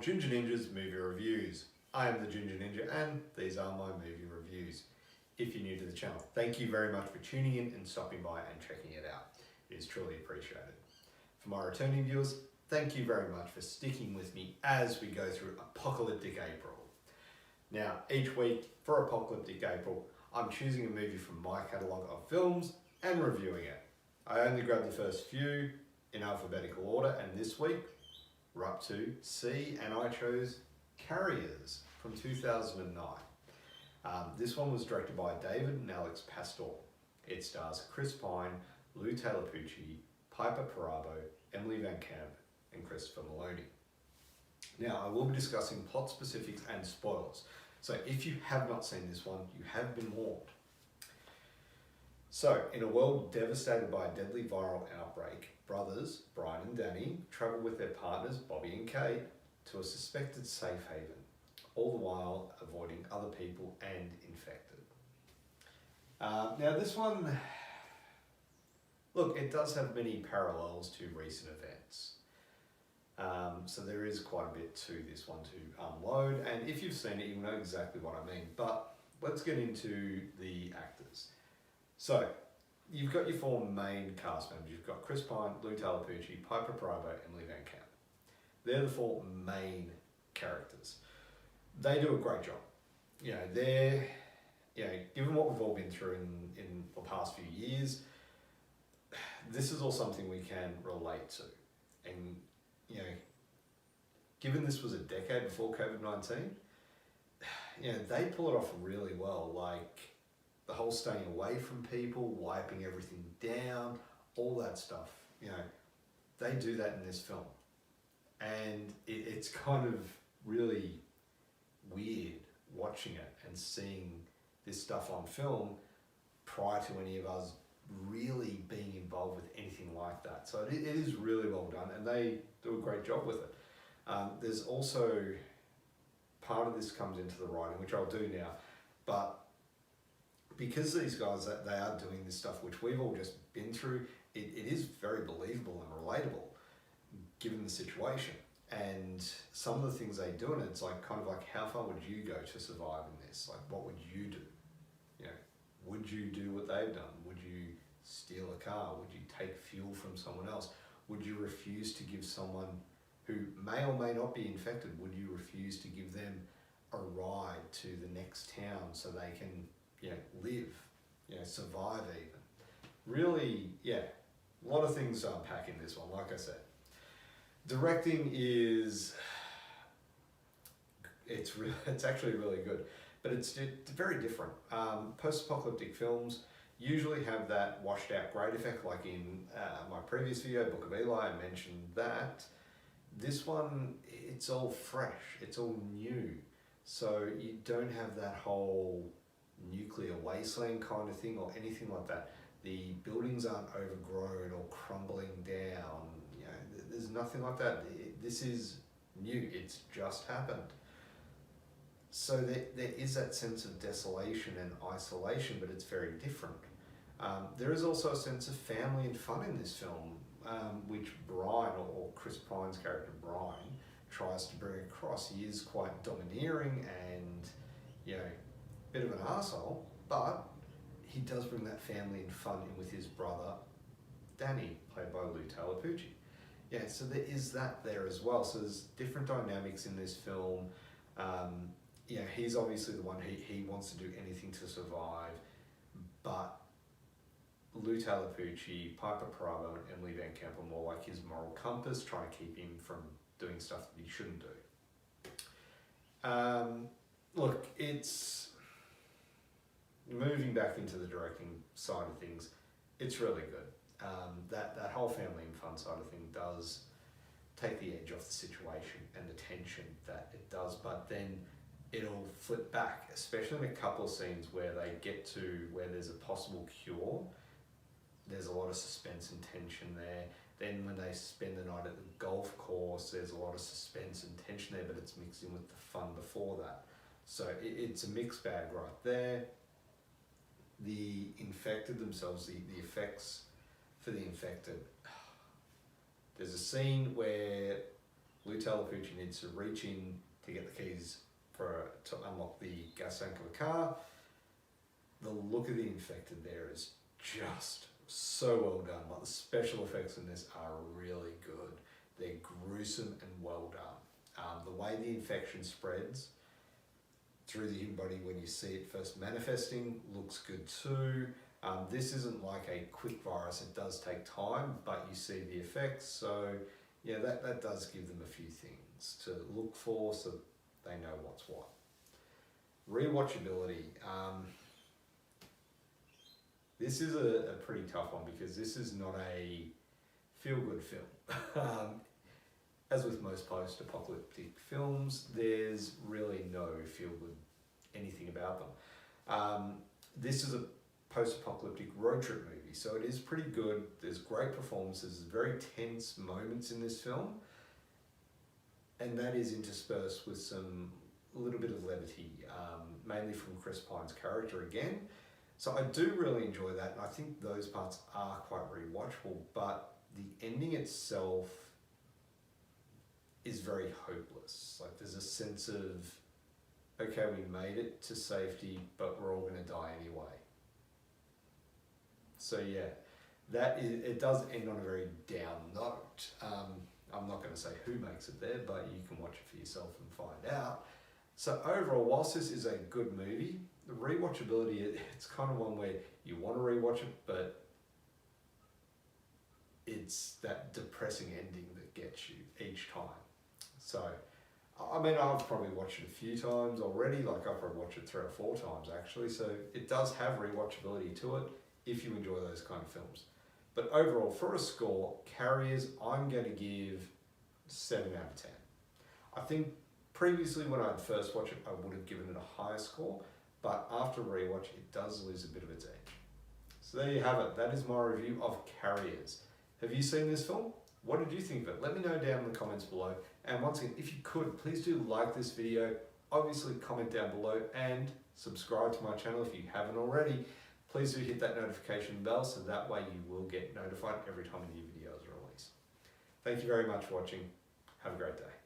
Ginger Ninja's Movie Reviews. I am the Ginger Ninja and these are my movie reviews. If you're new to the channel, thank you very much for tuning in and stopping by and checking it out. It is truly appreciated. For my returning viewers, thank you very much for sticking with me as we go through Apocalyptic April. Now, each week for Apocalyptic April, I'm choosing a movie from my catalogue of films and reviewing it. I only grabbed the first few in alphabetical order, and this week we're up to C, and I chose Carriers from 2009. This one was directed by David and Alex Pastor. It stars Chris Pine, Lou Taylor Pucci, Piper Perabo, Emily Van Camp, and Christopher Maloney. Now, I will be discussing plot specifics and spoilers, so if you have not seen this one, you have been warned. So, in a world devastated by a deadly viral outbreak, brothers Brian and Danny travel with their partners Bobby and Kate to a suspected safe haven, all the while avoiding other people and infected. Now this one, look, it does have many parallels to recent events. So there is quite a bit to this one to unload, and if you've seen it, you know exactly what I mean. But let's get into the actors. So, you've got your four main cast members. You've got Chris Pine, Lou Taylor Pucci, Piper Perabo, and Emily Van Camp. They're the four main characters. They do a great job. You know, given what we've all been through in the past few years, this is all something we can relate to. And, you know, given this was a decade before COVID-19, you know, they pull it off really well. Like, the whole staying away from people, wiping everything down, all that stuff, you know, they do that in this film. And it's kind of really weird watching it and seeing this stuff on film prior to any of us really being involved with anything like that. So it is really well done, and they do a great job with it. There's also, part of this comes into the writing, which I'll do now, but because these guys, they are doing this stuff which we've all just been through, it is very believable and relatable given the situation. And some of the things they do, and it's like, kind of like, how far would you go to survive in this? Like, what would you do? You know, would you do what they've done? Would you steal a car? Would you take fuel from someone else? Would you refuse to give someone who may or may not be infected, would you refuse to give them a ride to the next town so they can, you know, live, you know, survive even? Really, yeah, a lot of things to unpack in this one, like I said. Directing is, it's actually really good, but it's very different. Post-apocalyptic films usually have that washed out great effect, like in my previous video, Book of Eli, I mentioned that. This one, it's all fresh, it's all new. So you don't have that whole nuclear wasteland kind of thing or anything like that. The buildings aren't overgrown or crumbling down. You know, there's nothing like that. This is new, it's just happened. So there is that sense of desolation and isolation, but it's very different. There is also a sense of family and fun in this film, which Brian, or Chris Pine's character Brian, tries to bring across. He is quite domineering and, you know, bit of an arsehole, but he does bring that family and fun in with his brother Danny, played by Lou Taylor Pucci. Yeah, so there is that there as well. So there's different dynamics in this film. Yeah, he's obviously the one, he wants to do anything to survive, but Lou Taylor Pucci, Piper Perabo, and Emily Van Camp are more like his moral compass, trying to keep him from doing stuff that he shouldn't do. Look, it's moving back into the directing side of things, it's really good. That whole family and fun side of thing does take the edge off the situation and the tension that it does, but then it'll flip back, especially in a couple of scenes where they get to where there's a possible cure. There's a lot of suspense and tension there. Then when they spend the night at the golf course, there's a lot of suspense and tension there, but it's mixed in with the fun before that. So it's a mixed bag right there. The infected themselves, the effects for the infected. There's a scene where Lou Talafucci needs to reach in to get the keys to unlock the gas tank of a car. The look of the infected there is just so well done. Like, the special effects in this are really good. They're gruesome and well done. The way the infection spreads through the human body when you see it first manifesting looks good too. This isn't like a quick virus, it does take time, but you see the effects. So yeah, that does give them a few things to look for so they know what's what. Rewatchability. This is a pretty tough one because this is not a feel-good film. As with most post-apocalyptic films, there's really no feel-good anything about them. This is a post-apocalyptic road trip movie, so it is pretty good. There's great performances, very tense moments in this film, and that is interspersed with a little bit of levity, mainly from Chris Pine's character again. So I do really enjoy that, and I think those parts are quite rewatchable, but the ending itself is very hopeless. Like, there's a sense of, okay, we made it to safety, but we're all gonna die anyway. So yeah, it does end on a very down note. I'm not gonna say who makes it there, but you can watch it for yourself and find out. So overall, whilst this is a good movie, the rewatchability, it's kind of one where you want to rewatch it, but it's that depressing ending that gets you each time. So, I mean, I've probably watched it a few times already, like I've probably watched it 3 or 4 times actually, so it does have rewatchability to it if you enjoy those kind of films. But overall, for a score, Carriers, I'm going to give 7 out of 10. I think previously when I'd first watched it, I would have given it a higher score, but after rewatch, it does lose a bit of its edge. So there you have it. That is my review of Carriers. Have you seen this film? What did you think of it? Let me know down in the comments below. And once again, if you could, please do like this video. Obviously, comment down below and subscribe to my channel if you haven't already. Please do hit that notification bell so that way you will get notified every time a new video is released. Thank you very much for watching. Have a great day.